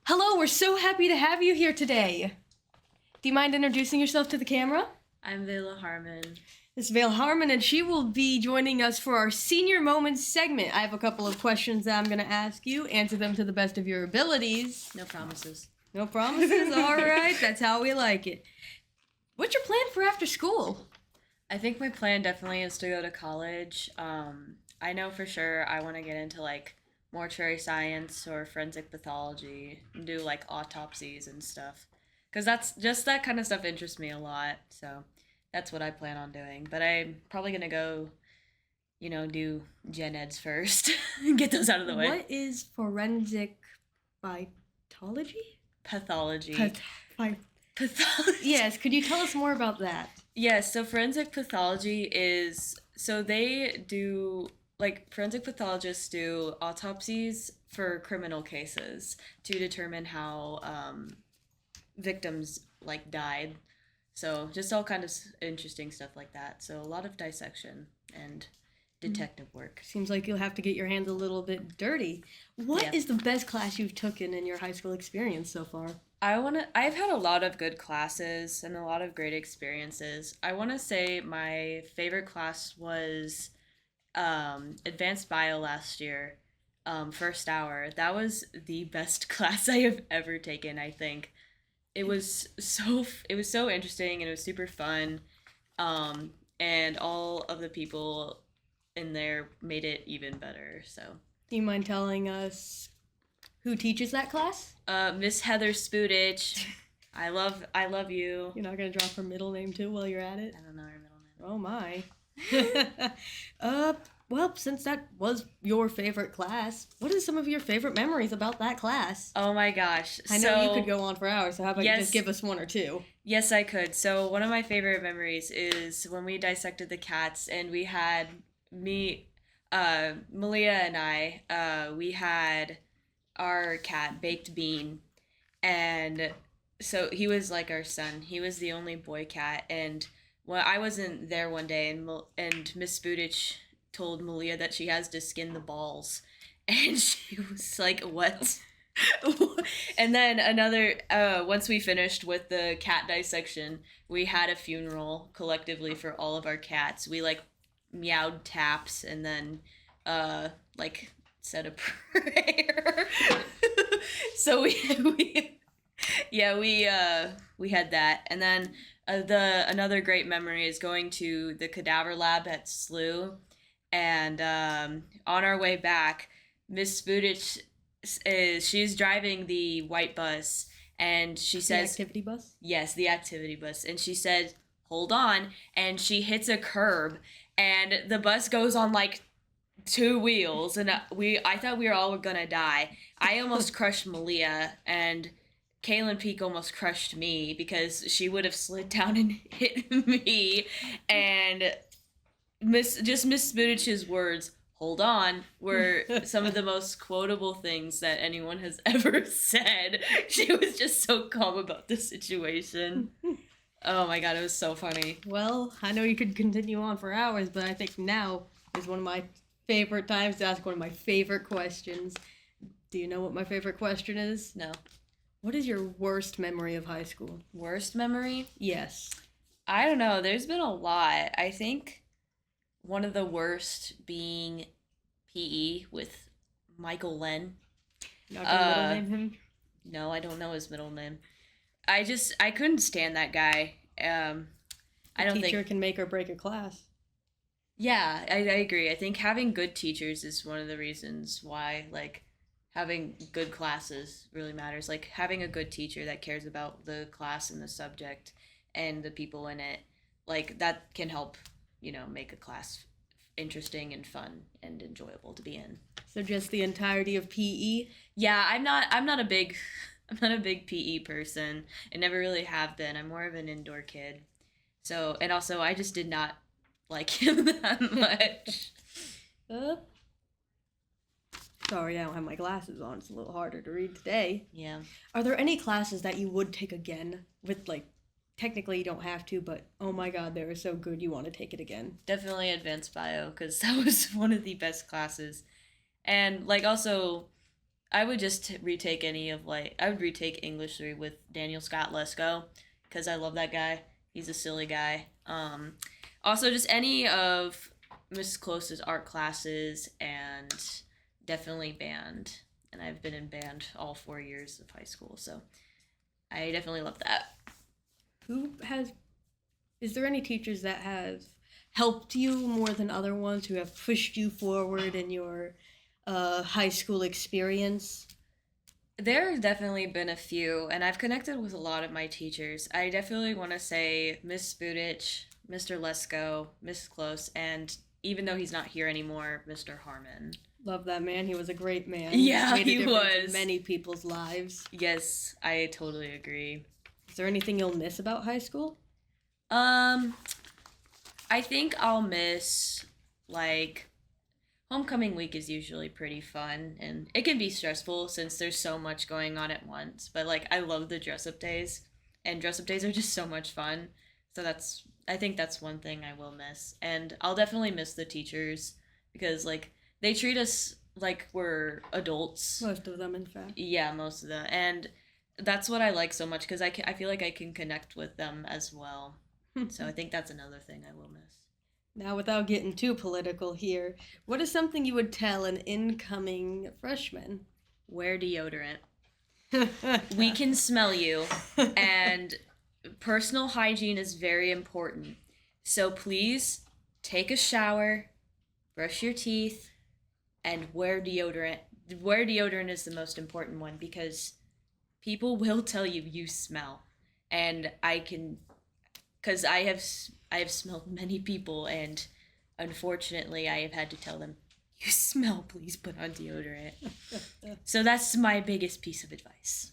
Hello, we're so happy to have you here today. Do you mind introducing yourself to the camera? I'm Vayla Harmon. This is Vayla Harmon, and she will be joining us for our Senior Moments segment. I have a couple of questions that I'm going to ask you. Answer them to the best of your abilities. No promises. No promises? All right, that's how we like it. What's your plan for after school? I think my plan definitely is to go to college. I know for sure I want to get into mortuary science or forensic pathology and do autopsies and stuff. Because that kind of stuff interests me a lot. So that's what I plan on doing. But I'm probably going to go, do gen eds first and get those out of the way. What is forensic pathology? Pathology. Pathology. Yes, could you tell us more about that? Yes, so forensic pathology is, forensic pathologists do autopsies for criminal cases to determine how victims died. So just all kind of interesting stuff like that. So a lot of dissection and detective work. Seems like you'll have to get your hands a little bit dirty. What is the best class you've taken in your high school experience so far? I've had a lot of good classes and a lot of great experiences. I want to say my favorite class was advanced bio last year, first hour. That was the best class I have ever taken, I think. It was so interesting and it was super fun. And all of the people in there made it even better. So, do you mind telling us who teaches that class? Miss Heather Spudich. I love you. You're not gonna drop her middle name too while you're at it? I don't know her middle name. Oh my. Well, since that was your favorite class, what are some of your favorite memories about that class? Oh my gosh. I know you could go on for hours, so how about you just give us one or two? Yes, I could. So one of my favorite memories is when we dissected the cats and we had Malia and I, we had our cat, Baked Bean, and so he was like our son. He was the only boy cat, and I wasn't there one day, and Miss Spudich told Malia that she has to skin the balls, and she was like, "What?" And then once we finished with the cat dissection, we had a funeral collectively for all of our cats. We meowed taps and then said a prayer. So we had that, and then another great memory is going to the cadaver lab at SLU, and on our way back, Miss Spudich she's driving the white bus, and she says, the activity bus? Yes, the activity bus, and she said, "Hold on," and she hits a curb, and the bus goes on two wheels, and I thought we were all gonna die. I almost crushed Malia, and Kaylin Peak almost crushed me because she would have slid down and hit me. And Miss Spudich's words, "Hold on," were some of the most quotable things that anyone has ever said. She was just so calm about the situation. Oh my god, it was so funny. Well, I know you could continue on for hours, but I think now is one of my favorite times to ask one of my favorite questions. Do you know what my favorite question is? No. What is your worst memory of high school? Worst memory? Yes. I don't know. There's been a lot. I think one of the worst being PE with Michael Len. Not gonna middle name him? No, I don't know his middle name. I couldn't stand that guy. I don't think teacher can make or break a class. Yeah, I agree. I think having good teachers is one of the reasons why having good classes really matters. Having a good teacher that cares about the class and the subject and the people in it, that can help, make a class interesting and fun and enjoyable to be in. So just the entirety of PE? Yeah, I'm not a big PE person. I never really have been. I'm more of an indoor kid. So, and also I just did not like him that much. Sorry, I don't have my glasses on. It's a little harder to read today. Yeah. Are there any classes that you would take again with technically you don't have to, but oh my god, they were so good you want to take it again? Definitely advanced bio, because that was one of the best classes. And also I would just retake I would retake English 3 with Daniel Scott Lesko because I love that guy. He's a silly guy. Also, just any of Miss Close's art classes and definitely band. And I've been in band all 4 years of high school, so I definitely love that. Is there any teachers that have helped you more than other ones, who have pushed you forward in your high school experience? There have definitely been a few, and I've connected with a lot of my teachers. I definitely want to say Miss Spudich, Mr. Lesko, Miss Close, and even though he's not here anymore, Mr. Harmon. Love that man. He was a great man. Yeah, Made a he difference was. in many people's lives. Yes, I totally agree. Is there anything you'll miss about high school? I think I'll miss, like, homecoming week is usually pretty fun, and it can be stressful since there's so much going on at once. But, like, I love the dress-up days, and dress-up days are just so much fun. So I think that's one thing I will miss. And I'll definitely miss the teachers because, like, they treat us like we're adults. Most of them, in fact. Yeah, most of them. And that's what I like so much because I feel like I can connect with them as well. So I think that's another thing I will miss. Now, without getting too political here, what is something you would tell an incoming freshman? Wear deodorant. We can smell you, and personal hygiene is very important. So please take a shower, brush your teeth, and wear deodorant. Wear deodorant is the most important one because people will tell you smell. And because I have smelled many people, and unfortunately I have had to tell them, you smell, please put on deodorant. So that's my biggest piece of advice.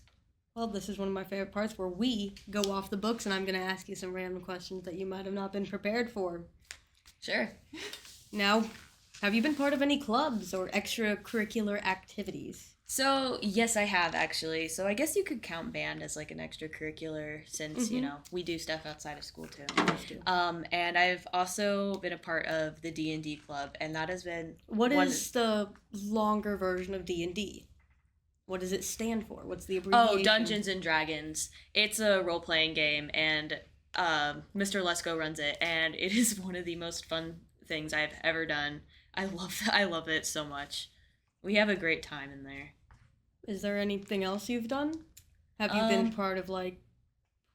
Well, this is one of my favorite parts where we go off the books, and I'm going to ask you some random questions that you might have not been prepared for. Sure. Now, have you been part of any clubs or extracurricular activities? So, yes, I have, actually. So I guess you could count band as, like, an extracurricular since, we do stuff outside of school, too. And I've also been a part of the D&D club, and that has been... What is the longer version of D&D? What does it stand for? What's the abbreviation? Oh, Dungeons and Dragons. It's a role-playing game, and Mr. Lesko runs it, and it is one of the most fun things I've ever done. I love it so much. We have a great time in there. Is there anything else you've done? Have you been part of, like,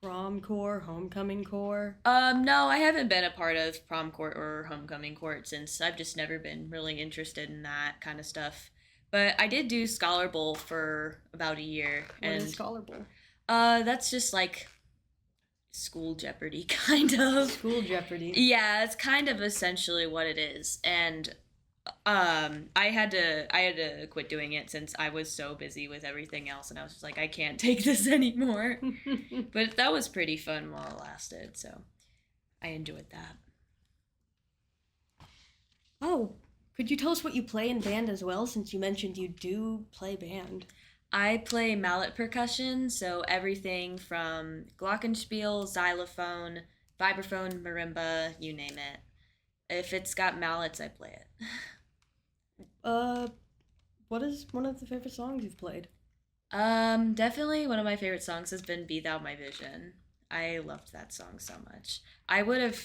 prom corps, homecoming corps? No, I haven't been a part of prom court or homecoming court since I've just never been really interested in that kind of stuff. But I did do Scholar Bowl for about a year. What is Scholar Bowl? That's just like School Jeopardy, kind of. School Jeopardy. Yeah, it's kind of essentially what it is. And I had to quit doing it since I was so busy with everything else, and I was just like, I can't take this anymore. But that was pretty fun while it lasted, so I enjoyed that. Oh, could you tell us what you play in band as well, since you mentioned you do play band? I play mallet percussion, so everything from glockenspiel, xylophone, vibraphone, marimba, you name it. If it's got mallets, I play it. What is one of the favorite songs you've played? Definitely one of my favorite songs has been Be Thou My Vision. I loved that song so much. I would have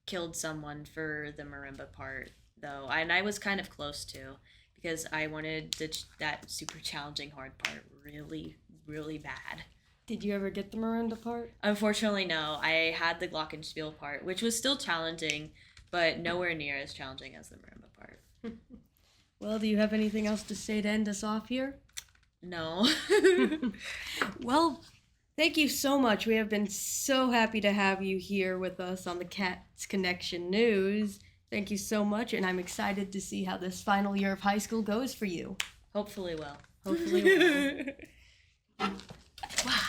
killed someone for the marimba part, though, and I was kind of close to, because I wanted that super challenging hard part really, really bad. Did you ever get the marimba part? Unfortunately, no. I had the glockenspiel part, which was still challenging, but nowhere near as challenging as the marimba part. Well, do you have anything else to say to end us off here? No. Well, thank you so much. We have been so happy to have you here with us on the Cats Connection News. Thank you so much, and I'm excited to see how this final year of high school goes for you. Hopefully well. Hopefully well. Wow.